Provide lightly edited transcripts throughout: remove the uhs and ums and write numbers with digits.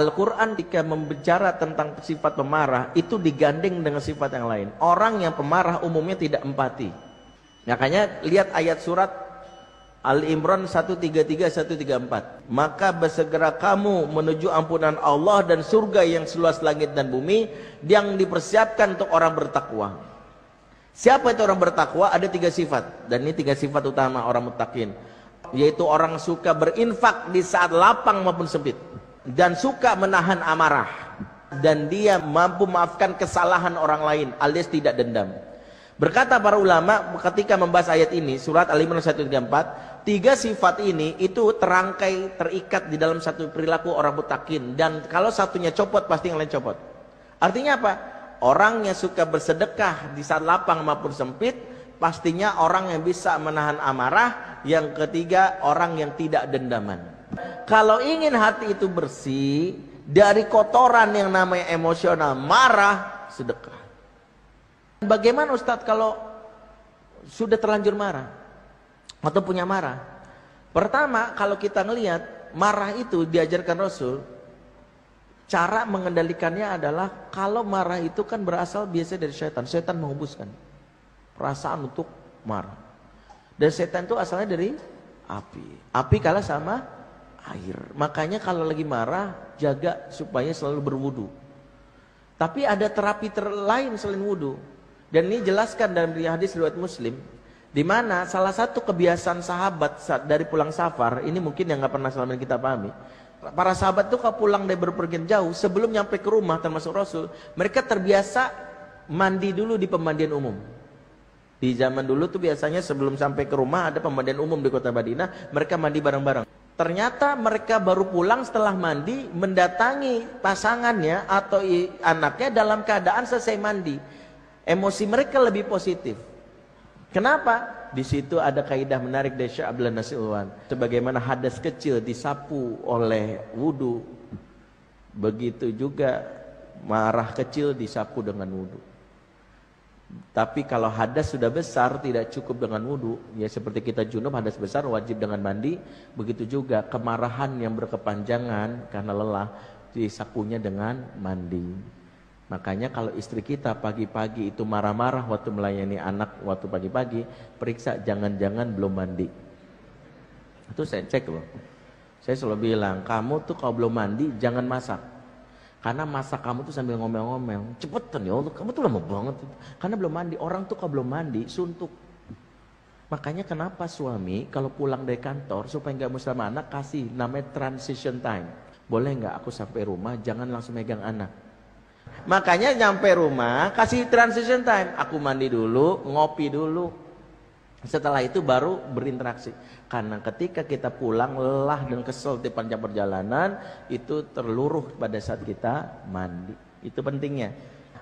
Al-Quran jika membicara tentang sifat pemarah itu digandeng dengan sifat yang lain. Orang yang pemarah umumnya tidak empati. Makanya lihat ayat surat Al-Imran 133 134. Maka bersegera kamu menuju ampunan Allah dan surga yang seluas langit dan bumi yang dipersiapkan untuk orang bertakwa. Siapa itu orang bertakwa? Ada 3 sifat, dan ini 3 sifat utama orang muttaqin, yaitu orang suka berinfak di saat lapang maupun sempit, dan suka menahan amarah, dan dia mampu maafkan kesalahan orang lain alias tidak dendam. Berkata para ulama ketika membahas ayat ini, surat Al-Imran 134, 3 sifat ini itu terangkai, terikat di dalam satu perilaku orang muttaqin, dan kalau satunya copot pasti yang lain copot. Artinya apa? Orang yang suka bersedekah di saat lapang maupun sempit, pastinya orang yang bisa menahan amarah. Yang ketiga, orang yang tidak dendaman. Kalau ingin hati itu bersih dari kotoran yang namanya emosional, marah, sedekah. Bagaimana Ustadz kalau sudah terlanjur marah atau punya marah? Pertama, kalau kita ngelihat marah itu diajarkan Rasul, cara mengendalikannya adalah kalau marah itu kan berasal biasanya dari setan. Setan menghembuskan perasaan untuk marah. Dan setan itu asalnya dari api. Api kalah sama air. Makanya kalau lagi marah, jaga supaya selalu berwudu. Tapi ada terapi lain selain wudu. Dan ini jelaskan dalam hadis riwayat Muslim, di mana salah satu kebiasaan sahabat saat dari pulang safar, ini mungkin yang nggak pernah selama ini kita pahami. Para sahabat itu kalau pulang dari berpergian jauh, sebelum nyampe ke rumah termasuk Rasul, mereka terbiasa mandi dulu di pemandian umum. Di zaman dulu tuh biasanya sebelum sampai ke rumah ada pemandian umum di kota Madinah, mereka mandi bareng-bareng. Ternyata mereka baru pulang setelah mandi, mendatangi pasangannya atau anaknya dalam keadaan selesai mandi. Emosi mereka lebih positif. Kenapa? Di situ ada kaidah menarik dari Syekh Abdullah Nasir-Ulwan. Sebagaimana hadas kecil disapu oleh wudu, begitu juga marah kecil disapu dengan wudu. Tapi kalau hadas sudah besar tidak cukup dengan wudu, ya seperti kita junub hadas besar wajib dengan mandi, begitu juga kemarahan yang berkepanjangan karena lelah disapunya dengan mandi. Makanya kalau istri kita pagi-pagi itu marah-marah waktu melayani anak waktu pagi-pagi, periksa jangan-jangan belum mandi. Itu saya cek loh. Saya selalu bilang, kamu tuh kalau belum mandi jangan masak. Karena masak kamu tuh sambil ngomel-ngomel, cepetan ya Allah, kamu tuh lama banget. Karena belum mandi. Orang tuh kalau belum mandi suntuk. Makanya kenapa suami kalau pulang dari kantor supaya nggak musnah sama anak, kasih namanya transition time. Boleh nggak aku sampai rumah jangan langsung megang anak. Makanya nyampe rumah kasih transition time. Aku mandi dulu, ngopi dulu. Setelah itu baru berinteraksi. Karena ketika kita pulang lelah dan kesel di panjang perjalanan, itu terluruh pada saat kita mandi. Itu pentingnya.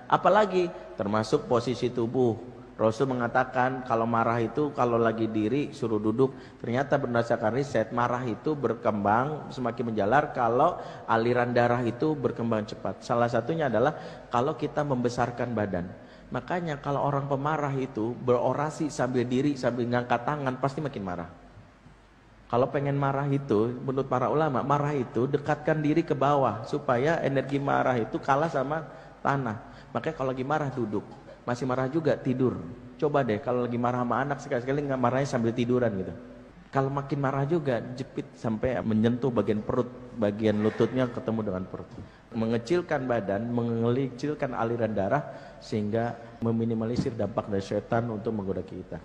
Apalagi termasuk posisi tubuh. Rasul mengatakan kalau marah itu kalau lagi diri suruh duduk. Ternyata berdasarkan riset marah itu berkembang semakin menjalar kalau aliran darah itu berkembang cepat. Salah satunya adalah kalau kita membesarkan badan. Makanya kalau orang pemarah itu berorasi sambil diri sambil ngangkat tangan pasti makin marah. Kalau pengen marah itu menurut para ulama, marah itu dekatkan diri ke bawah supaya energi marah itu kalah sama tanah. Makanya kalau lagi marah duduk. Masih marah juga tidur. Coba deh kalau lagi marah sama anak sekali-sekali nggak marahnya sambil tiduran gitu. Kalau makin marah juga jepit sampai menyentuh bagian perut, bagian lututnya ketemu dengan perut. Mengecilkan badan, mengecilkan aliran darah sehingga meminimalisir dampak dari setan untuk menggoda kita.